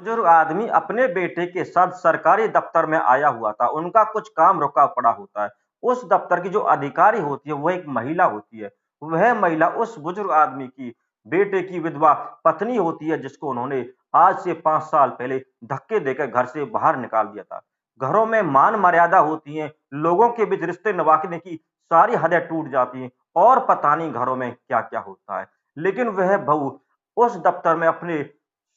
बुजुर्ग आदमी अपने बेटे के साथ सरकारी दफ्तर में आया हुआ था। उनका कुछ काम रुका पड़ा होता है। उस दफ्तर की जो अधिकारी होती है, वो एक महिला होती है। वह महिला उस बुजुर्ग आदमी की बेटे की विधवा पत्नी होती है, जिसको उन्होंने आज से 5 साल पहले धक्के देकर घर से बाहर निकाल दिया था। घरों में मान मर्यादा होती है, लोगों के बीच रिश्ते निभाने की सारी हदें टूट जाती हैं और पता नहीं घरों में क्या-क्या होता है। लेकिन वह बहू उस दफ्तर में अपने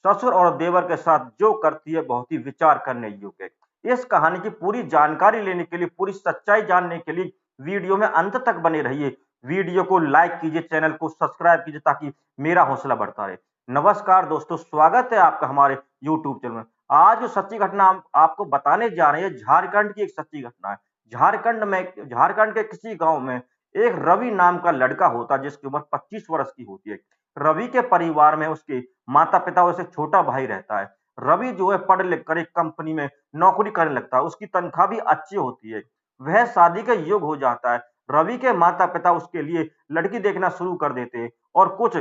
ससुर और देवर के साथ जो करती है, बहुत ही विचार करने योग्य है। इस कहानी की पूरी जानकारी लेने के लिए, पूरी सच्चाई जानने के लिए वीडियो में अंत तक बने रहिए। वीडियो को लाइक कीजिए, चैनल को सब्सक्राइब कीजिए ताकि मेरा हौसला बढ़ता रहे। नमस्कार दोस्तों, स्वागत है आपका हमारे यूट्यूब चैनल में। आज जो सच्ची घटना हम आपको बताने जा रहे हैं, झारखंड की एक सच्ची घटना है। झारखंड के किसी गाँव में एक रवि नाम का लड़का होता है, जिसकी उम्र 25 वर्ष की होती है। रवि के परिवार में उसके माता-पिता और उससे छोटा भाई रहता है। रवि जो है पढ़ लिख कर एक कंपनी में नौकरी करने लगता है। उसकी तनख्वाह भी अच्छी होती है। वह शादी के योग्य हो जाता है। रवि के माता-पिता उसके लिए लड़की देखना शुरू कर देते हैं और कुछ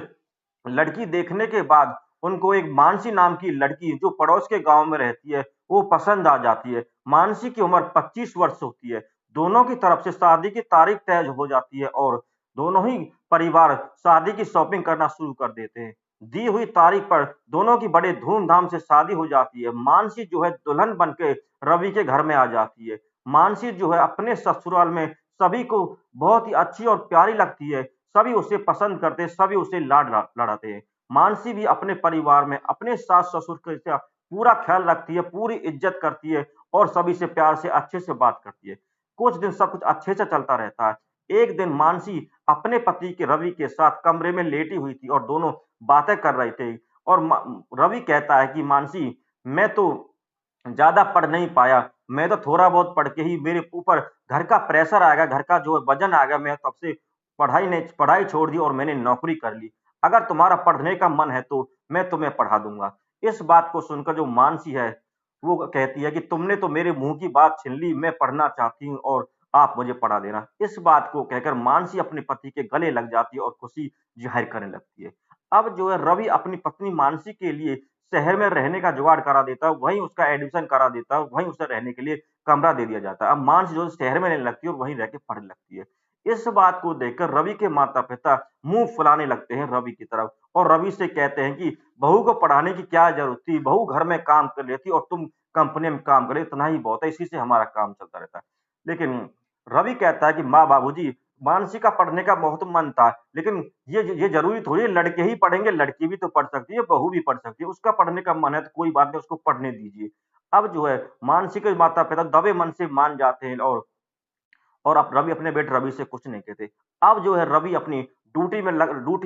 लड़की देखने के बाद उनको एक मानसी नाम की लड़की जो पड़ोस के गाँव में रहती है, वो पसंद आ जाती है। मानसी की उम्र 25 वर्ष होती है। दोनों की तरफ से शादी की तारीख तय हो जाती है और दोनों ही परिवार शादी की शॉपिंग करना शुरू कर देते हैं। दी हुई तारीख पर दोनों की बड़े धूमधाम से शादी हो जाती है। मानसी जो है दुल्हन बन के रवि के घर में आ जाती है। मानसी जो है अपने ससुराल में सभी को बहुत ही अच्छी और प्यारी लगती है। सभी उसे पसंद करते हैं, सभी उसे लाड लड़ाते हैं। मानसी भी अपने परिवार में अपने सास-ससुर का पूरा ख्याल रखती है, पूरी इज्जत करती है और सभी से प्यार से अच्छे से बात करती है। कुछ दिन सब कुछ अच्छे से चलता रहता है। एक दिन मानसी अपने पति के रवि के साथ कमरे में लेटी हुई थी और दोनों बातें कर रहे थे और रवि कहता है कि मानसी, मैं तो ज्यादा पढ़ नहीं पाया, मैं तो थोड़ा बहुत पढ़ के ही मेरे ऊपर घर का प्रेशर आ गया, घर का जो है वजन आ गया, मैं तब से पढ़ाई छोड़ दी और मैंने नौकरी कर ली। अगर तुम्हारा पढ़ने का मन है तो मैं तुम्हें पढ़ा दूंगा। इस बात को सुनकर जो मानसी है, वो कहती है कि तुमने तो मेरे मुंह की बात छीन ली, मैं पढ़ना चाहती हूँ और आप मुझे पढ़ा देना। इस बात को कहकर मानसी अपने पति के गले लग जाती है और खुशी जाहिर करने लगती है। अब जो है रवि अपनी पत्नी मानसी के लिए शहर में रहने का जुगाड़ करा देता है, वहीं उसका एडमिशन करा देता है, वहीं उसे रहने के लिए कमरा दे दिया जाता है। अब मानसी जो है शहर में रहने लगती है और वहीं रह के पढ़ने लगती है। इस बात को देखकर रवि के माता-पिता मुँह फुलाने लगते हैं रवि की तरफ और रवि से कहते हैं कि बहू को पढ़ाने की क्या ज़रूरत थी? बहू घर में काम कर लेती और तुम कंपनी में काम कर रहे हो, इतना ही बहुत है, इसी से हमारा काम चलता रहता है। लेकिन रवि कहता है कि माँ बाबूजी, मानसी का पढ़ने का बहुत मन था, लेकिन ये ज़रूरी थोड़ी है लड़के ही पढ़ेंगे, लड़की भी तो पढ़ सकती है, बहू भी पढ़ सकती है। उसका पढ़ने का मन है तो कोई बात नहीं, उसको पढ़ने दीजिए। अब जो है मानसी के माता-पिता दबे मन से मान जाते हैं और अब रवि अपने बेटे रवि से कुछ नहीं कहते। अब जो है रवि अपनी ड्यूटी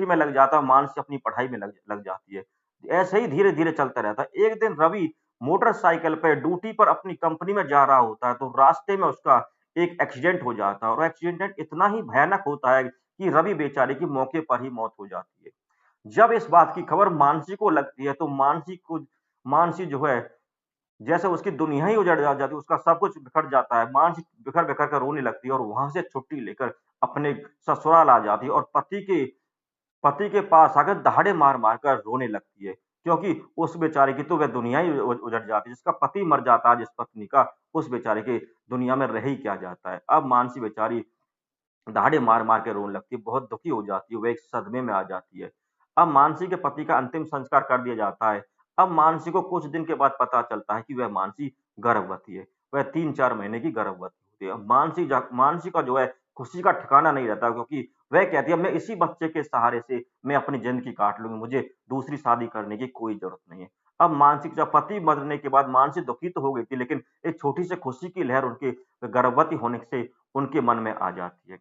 में लग जाता है, मानसी अपनी पढ़ाई में लग जाती है। ऐसे ही धीरे-धीरे चलता रहता है। एक दिन रवि मोटरसाइकिल पे ड्यूटी पर अपनी कंपनी में जा रहा होता है, तो रास्ते में उसका एक एक्सीडेंट हो जाता है और एक्सीडेंट इतना ही भयानक होता है कि रवि बेचारे की मौके पर ही मौत हो जाती है। जब इस बात की खबर मानसी को लगती है, तो मानसी जो है जैसे उसकी दुनिया ही उजड़ जाती है, उसका सब कुछ बिखर जाता है, मानसी बिखर-बिखर कर रोने लगती है और वहाँ से छुट्टी लेकर अपने ससुराल आ जाती है और पति के पास आकर दहाड़े मार-मार कर रोने लगती है, क्योंकि उस बेचारे की तो वह दुनिया ही उजड़ जाती है। जिसका पति मर जाता है जिस पत्नी का, उस बेचारे के दुनिया में रह ही क्या जाता है। अब मानसी बेचारी दहाड़े मार-मार के रोने लगती है, बहुत दुखी हो जाती है, वो एक सदमे में आ जाती है। अब मानसी के पति का अंतिम संस्कार कर दिया जाता है। अब मानसी को कुछ दिन के बाद पता चलता है कि वह मानसी गर्भवती है। वह 3-4 महीने की गर्भवती होती है। अब मानसी का जो है खुशी का ठिकाना नहीं रहता, क्योंकि वह कहती है मैं इसी बच्चे के सहारे से मैं अपनी ज़िंदगी काट लूँगी, मुझे दूसरी शादी करने की कोई ज़रूरत नहीं है। अब मानसी जब पति मरने के बाद मानसी दुखी तो हो गई थी, लेकिन एक छोटी-सी खुशी की लहर उनके गर्भवती होने से उनके मन में आ जाती है।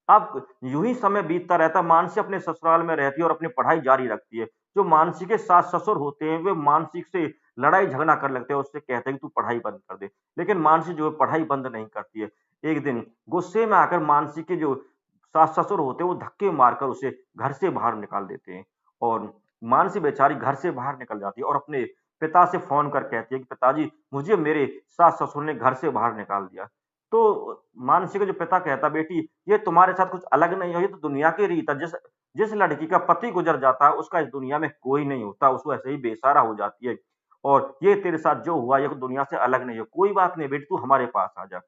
अब यूँ ही समय बीतता रहता है, मानसी अपने ससुराल में रहती है और अपनी पढ़ाई जारी रखती है। जो मानसी के सास-ससुर होते हैं, वे मानसी से लड़ाई-झगड़ा करने लगते हैं और उससे कहते हैं कि तू पढ़ाई बंद कर दे। लेकिन मानसी जो है पढ़ाई बंद नहीं करती है। एक दिन गुस्से में आकर मानसी के जो सास-ससुर होते हैं, वो धक्के मारकर उसे घर से बाहर निकाल देते हैं और मानसी बेचारी घर से बाहर निकल जाती है और अपने पिता से फ़ोन कर कहती है कि पिताजी, मुझे मेरे सास-ससुर ने घर से बाहर निकाल दिया। तो मानसी के जो पिता कहता, बेटी ये तुम्हारे साथ कुछ अलग नहीं है, ये तो दुनिया की रीत है। जिस जिस लड़की का पति गुज़र जाता है, उसका इस दुनिया में कोई नहीं होता, उसको ऐसे ही बेसहारा हो जाती है। और ये तेरे साथ जो हुआ ये दुनिया से अलग नहीं है, कोई बात नहीं बेटी तू हमारे पास आ जा।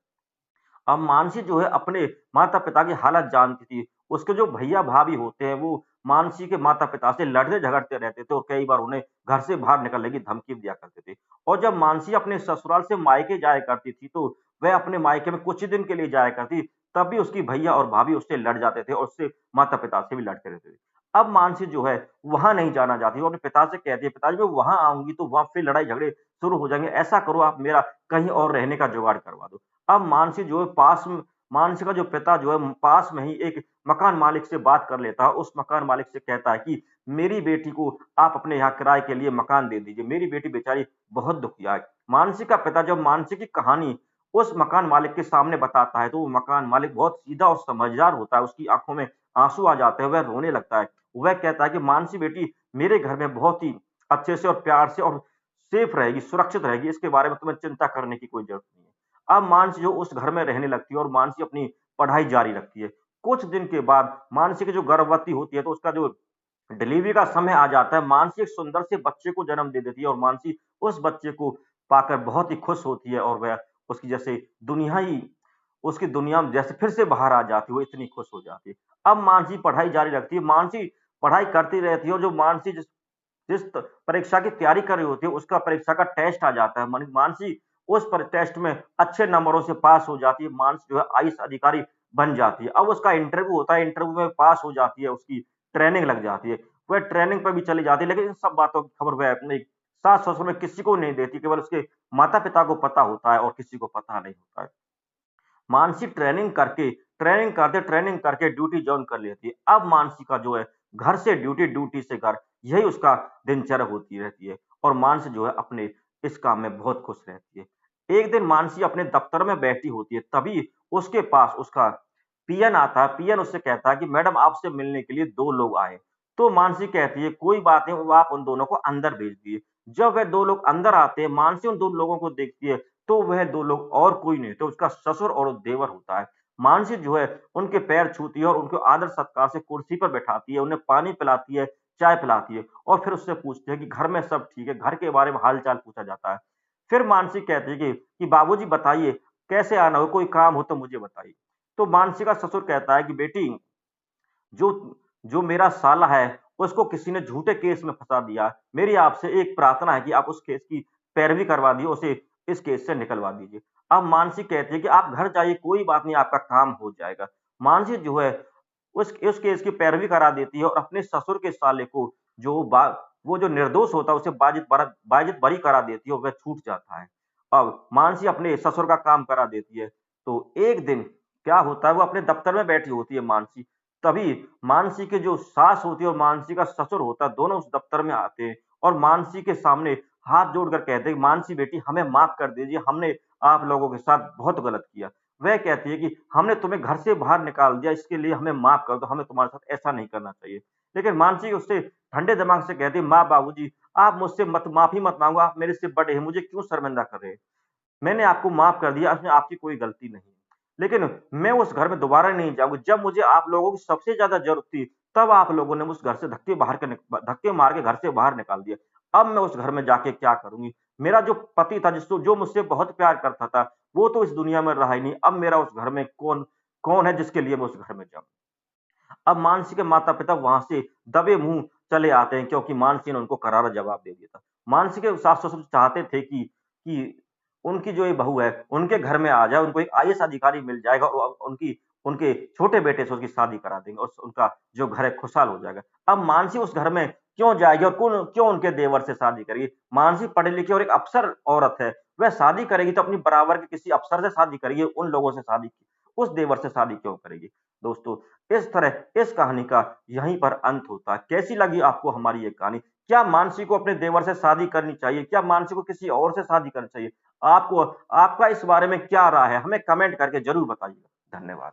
अब मानसी जो है अपने माता-पिता की हालत जानती थी। उसके जो भैया-भाभी होते हैं वो मानसी के माता-पिता से लड़ते-झगड़ते रहते थे और कई बार उन्हें घर से बाहर निकलने की धमकी भी दिया करते थे। और जब मानसी अपने ससुराल से मायके जाया करती थी तो वह अपने मायके में कुछ ही दिन के लिए जाया करती, तब भी उसकी भैया और भाभी उससे लड़ जाते थे और उससे माता-पिता से भी लड़ते रहते थे। अब मानसी जो है वहाँ नहीं जाना चाहती, वो अपने पिता से कहती है, "पिताजी मैं वहाँ आऊँगी तो वहाँ फिर लड़ाई-झगड़े शुरू हो जाएँगे, ऐसा करो आप मेरा कहीं और रहने का जुगाड़ करवा दो।" अब मानसी जो है मानसी का जो पिता जो है पास में ही एक मकान मालिक से बात कर लेता है। उस मकान मालिक से कहता है कि मेरी बेटी को आप अपने यहाँ किराए के लिए मकान दे दीजिए। मेरी बेटी बेचारी बहुत दुखिया है। मानसी का पिता जब मानसी की कहानी उस मकान मालिक के सामने बताता है, तो वो मकान मालिक बहुत सीधा और समझदार होता है। उसकी आँखों में आँसू आ जाते हैं, वह रोने लगता है। वह कहता है कि मानसी बेटी मेरे घर में बहुत ही अच्छे से और प्यार से और सेफ रहेगी, सुरक्षित रहेगी। इसके बारे में तुम्हें चिंता करने की कोई ज़रूरत नहीं है। अब मानसी जो उस घर में रहने लगती है और मानसी अपनी पढ़ाई जारी रखती है। कुछ दिन के बाद मानसी की जो गर्भवती होती है तो उसका जो डिलीवरी का समय आ जाता है, मानसी एक सुंदर से बच्चे को जन्म दे देती है और मानसी उस बच्चे को पाकर बहुत ही खुश होती है और वह उसकी जैसे दुनिया ही उसकी दुनिया में जैसे फिर से बाहर आ जाती है, वो इतनी खुश हो जाती है। अब मानसी पढ़ाई जारी रखती है, मानसी पढ़ाई करती रहती है और जो मानसी जिस जिस परीक्षा की तैयारी कर रही होती है, उसका परीक्षा का टेस्ट आ जाता है। मानसी उस पर टेस्ट में अच्छे नंबरों से पास हो जाती है। मानसी जो है आईएएस अधिकारी बन जाती है। अब उसका इंटरव्यू होता है, इंटरव्यू में पास हो जाती है, उसकी ट्रेनिंग लग जाती है। वह ट्रेनिंग पे भी चली जाती है, लेकिन इन सब बातों की खबर वह अपने सास-ससुर में किसी को नहीं देती, केवल उसके माता-पिता को पता होता है और किसी को पता नहीं होता है। मानसी ट्रेनिंग करके ड्यूटी जॉइन कर लेती है। अब मानसी का जो है घर से ड्यूटी, ड्यूटी से घर, यही उसका दिनचर्या होती रहती है और मानसी जो है अपने इस काम में बहुत खुश रहती है। एक दिन मानसी अपने दफ्तर में बैठी होती है, तभी उसके पास उसका पीएन आता है। पीएन उससे कहता है कि मैडम आपसे मिलने के लिए 2 लोग आए हैं। तो मानसी कहती है कोई बात नहीं, वो आप उन दोनों को अंदर भेज दिए। जब वह 2 लोग अंदर आते हैं, मानसी उन 2 लोगों को देखती है तो वह 2 लोग और कोई नहीं तो उसका ससुर और देवर होता है। मानसी जो है उनके पैर छूती है और उनको आदर-सत्कार से कुर्सी पर बैठाती है, उन्हें पानी पिलाती है, चाय पिलाती है और फिर उससे पूछती है कि घर में सब ठीक है? घर के बारे में हाल-चाल पूछा जाता है। फिर मानसी कहती है कि बाबूजी बताइए कैसे आना हो? कोई काम हो तो मुझे बताइए। तो मानसी का ससुर कहता है कि बेटी जो जो मेरा साला है, उसको किसी ने झूठे केस में फँसा दिया। मेरी आपसे एक प्रार्थना है कि आप उस केस की पैरवी करवा दिए, उसे इस केस से निकलवा दीजिए। अब मानसी कहती है कि आप घर जाइए, कोई बात नहीं, आपका काम हो जाएगा। मानसी जो है, उस केस की पैरवी करा देती है और अपने ससुर के साले को जो बा वो जो निर्दोष होता है, उसे बाजिद बरी करा देती है और वह छूट जाता है। अब मानसी अपने ससुर का काम करा देती है, तो एक दिन क्या होता है, वो अपने दफ्तर में बैठी होती है मानसी, तभी मानसी की जो सास होती है और मानसी का ससुर होता है, दोनों उस दफ्तर में आते हैं और मानसी के सामने हाथ जोड़कर कहते हैं, "मानसी बेटी हमें माफ़ कर दीजिए, हमने आप लोगों के साथ बहुत गलत किया।" वह कहती है कि, "हमने तुम्हें घर से बाहर निकाल दिया, इसके लिए हमें माफ़ कर दो, हमें तुम्हारे साथ ऐसा नहीं करना चाहिए।" लेकिन मानसी उससे ठंडे दिमाग से कहती है, "माँ बाबूजी, आप मुझसे मत माफ़ी मत माँगो, आप मेरे से बड़े हैं, मुझे क्यों शर्मिंदा कर रहे हैं? मैंने आपको माफ़ कर दिया, इसमें आपकी कोई गलती नहीं है। लेकिन मैं उस घर में दोबारा नहीं जाऊँगी। जब मुझे आप लोगों की सबसे ज़्यादा ज़रूरत थी, तब आप लोगों ने उस घर से धक्के मार के घर से बाहर निकाल दिया। अब मैं उस घर में जाके क्या करूँगी? मेरा जो पति था जो मुझसे बहुत प्यार करता था, वो तो इस दुनिया में रहा ही नहीं। अब मेरा उस घर में कौन कौन है जिसके लिए मैं उस घर में जाऊँ?" अब मानसी के माता-पिता वहाँ से दबे मुँह चले आते हैं क्योंकि मानसी ने उनको करारा जवाब दे दिया था। मानसी के सास-ससुर चाहते थे कि उनकी जो ये बहू है, उनके घर में आ जाए, उनको एक आईएएस अधिकारी मिल जाएगा और उनकी उनके छोटे बेटे से उसकी शादी करा देंगे और उनका जो घर है खुशहाल हो जाएगा। अब मानसी उस घर में क्यों जाएगी और क्यों उनके देवर से शादी करेगी? मानसी पढ़ी-लिखी और एक अफ़सर औरत है, वह शादी करेगी तो अपनी बराबर के किसी अफ़सर से शादी करेगी, उन लोगों से शादी उस देवर से शादी क्यों करेगी? दोस्तों, इस तरह इस कहानी का यहीं पर अंत होता है। कैसी लगी आपको हमारी ये कहानी? क्या मानसी को अपने देवर से शादी करनी चाहिए? क्या मानसी को किसी और से शादी करनी चाहिए? आपको आपका इस बारे में क्या राय है? हमें कमेंट करके ज़रूर बताइएगा। धन्यवाद।